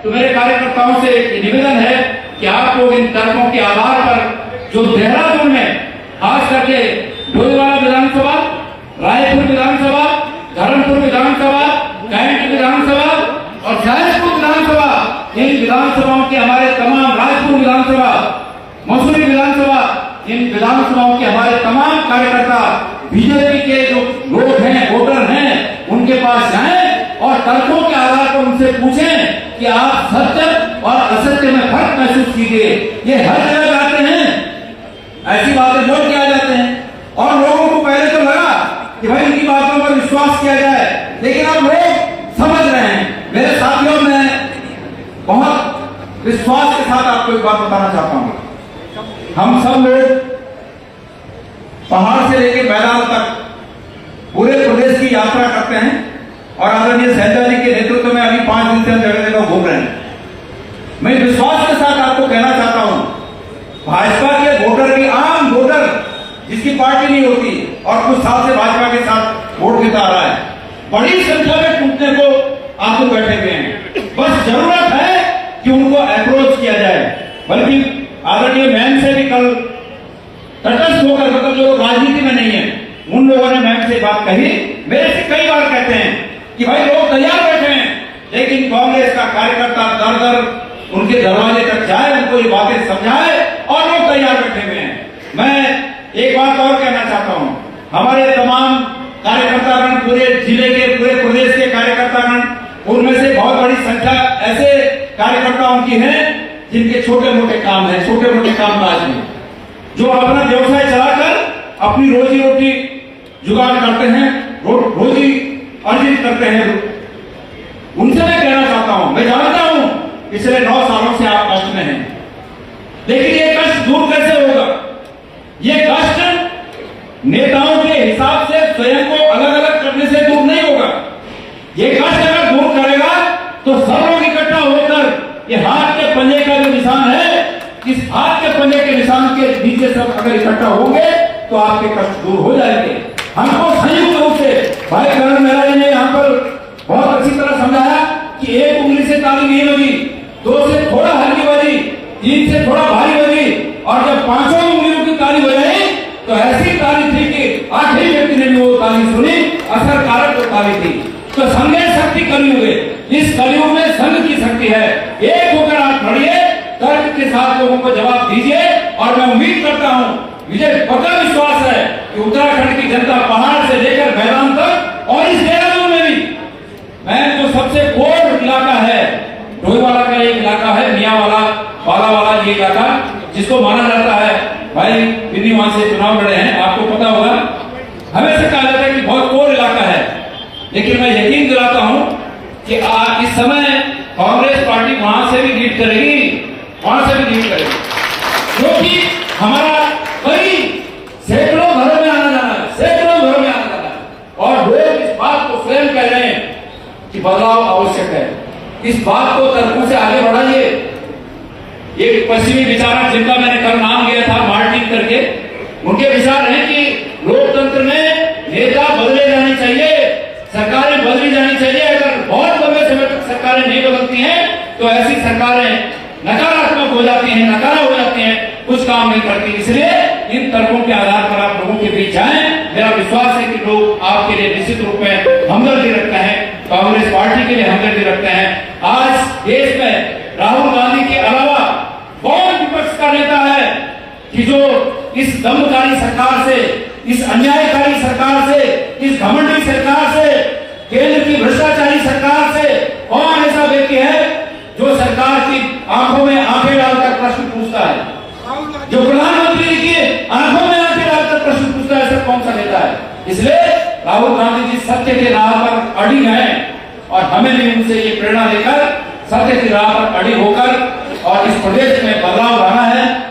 तो मेरे कार्यकर्ताओं से निवेदन है कि आप लोग इन तर्कों के आधार पर जो देहरादून में खास करके डोईवाला विधानसभा, रायपुर विधानसभा, धर्मपुर विधानसभा, कैंट विधानसभा और शाहजपुर विधानसभा, इन विधानसभाओं के हमारे तमाम, राजपुर विधानसभा, मसूरी विधानसभा, इन विधानसभाओं के हमारे तमाम कार्यकर्ता बीजेपी के जो लोग हैं, वोटर हैं, उनके पास जाएं और तर्कों के आधार पर उनसे पूछें कि आप सत्य और असत्य में फर्क महसूस कीजिए। ये हर जगह जाते हैं, ऐसी बातें बोल के आ जाते हैं और लोगों को पहले तो लगा कि भाई इनकी बातों पर विश्वास किया जाए, लेकिन अब लोग समझ रहे हैं। मेरे साथियों, मैं बहुत विश्वास के साथ आपको एक बात बताना चाहता हूं। हम सब लोग पहाड़ से लेकर मैदान तक पूरे प्रदेश की यात्रा करते हैं और आदरणीय सहजा जी के नेतृत्व में अभी 5 दिन से हम जगह जगह घूम रहे हैं। मैं विश्वास के साथ आपको कहना चाहता हूं, भाजपा के वोटर की, आम वोटर जिसकी पार्टी नहीं होती और कुछ साल से भाजपा के साथ वोट देता आ रहा है, बड़ी संख्या में टूटने को आपको बैठे हुए हैं। बस जरूरत है कि उनको अप्रोच किया जाए। बल्कि आदरणीय मैम से भी कल तटस्थ होकर, मतलब जो राजनीति में नहीं है, उन लोगों ने मैम से बात कही। मेरे से कई बार कहते हैं कि भाई लोग तैयार बैठे हैं, लेकिन कांग्रेस का कार्यकर्ता दर दर उनके दरवाजे तक जाए, उनको ये बातें समझाए और लोग तैयार बैठे हुए हैं। मैं एक बात और कहना चाहता हूं, हमारे तमाम कार्यकर्तागण, पूरे जिले के, पूरे प्रदेश के कार्यकर्तागण, उनमें से बहुत बड़ी संख्या ऐसे कार्यकर्ताओं की है जिनके छोटे मोटे काम है, छोटे मोटे कामकाज में, जो अपना व्यवसाय चलाकर अपनी रोजी रोटी जुगाड़ करते हैं, रोजी अर्जित करते हैं। उनसे मैं कहना चाहता हूं, मैं जानता हूं पिछले 9 सालों से आप कष्ट में हैं, लेकिन ये कष्ट दूर कैसे होगा? ये कष्ट नेताओं के हिसाब से स्वयं को अलग अलग करने से दूर नहीं होगा। ये कष्ट अगर दूर करेगा तो सब लोग इकट्ठा होकर, ये हाथ के पंजे का जो निशान है, इस हाथ के पंजे के निशान के नीचे सब अगर इकट्ठा होंगे तो आपके कष्ट दूर हो जाएंगे। हमको संयुक्त रूप से भाई करण मेहरा जी ने यहाँ पर बहुत अच्छी तरह समझाया कि एक उंगली से ताली नहीं बजी, 2 से थोड़ा हल्की बजी, 3 से थोड़ा भारी बजी और जब 5 उंगलियों की ताली बजाई तो ऐसी ताली थी कि 8वें व्यक्ति ने भी वो ताली सुनी, असरकारक वो ताली थी। तो संघ शक्ति कलयुग है, इस कलयुग में संघ की शक्ति है। एक होकर आप लड़िए, तर्क के साथ लोगों को जवाब दीजिए और मैं उम्मीद करता हूं, मुझे पक्का विश्वास है कि उत्तराखंड की जनता पहाड़ से लेकर मैदान तक और इस देहरादून में भी, मैं जो सबसे कोर इलाका है, डोईवाला का एक इलाका है, मियावाला, बालावाला, ये इलाका जिसको माना जाता है, भाई बिन्नी वहां से चुनाव लड़े हैं, आपको पता होगा, हमेशा कहा जाता है कि बहुत कोर इलाका है। लेकिन मैं यकीन दिलाता हूं कि इस समय कांग्रेस पार्टी वहां से भी लीड करेगी, वहां से भी लीड करेगी, क्योंकि हमारा कई सैकड़ों घरों में आना जाना है, सैकड़ों घरों में आना जाना है और लोग इस बात को स्वयं कह रहे हैं कि बदलाव आवश्यक है। इस बात को तर्कों से आगे बढ़ाइए। एक पश्चिमी विचारक जिनका मैंने कल नाम लिया था, मार्टिन करके, उनके विचार हैं कि लोकतंत्र में नेता बदले जाने चाहिए, सरकारें बदली जानी चाहिए। अगर बहुत लंबे समय तक सरकारें नहीं बदलती हैं तो ऐसी सरकारें नकारात्मक हो जाती हैं, नकारा हो जाती हैं, कुछ काम नहीं करती। इसलिए इन तर्कों के आधार पर आप लोगों के बीच जाएं। मेरा विश्वास है कि लोग आपके लिए निश्चित रूप में हमदर्दी रखते हैं, कांग्रेस पार्टी के लिए हमदर्दी रखते हैं। आज देश में राहुल गांधी के अलावा कौन विपक्ष का नेता है कि जो इस दमनकारी सरकार से, इस अन्यायकारी सरकार से, इस घमंडी सरकार से, केंद्र की भ्रष्टाचारी सरकार से कौन ऐसा व्यक्ति है जो सरकार की आंखों में आंखें डालकर प्रश्न पूछता है, जो प्रधानमंत्री की आंखों में आंखें डालकर प्रश्न पूछता है? ऐसा कौन सा नेता है? इसलिए राहुल गांधी जी सत्य के राह पर अड़ी हैं और हमें भी उनसे ये प्रेरणा लेकर सत्य की राह पर अड़ी होकर और इस प्रदेश में बदलाव लाना है।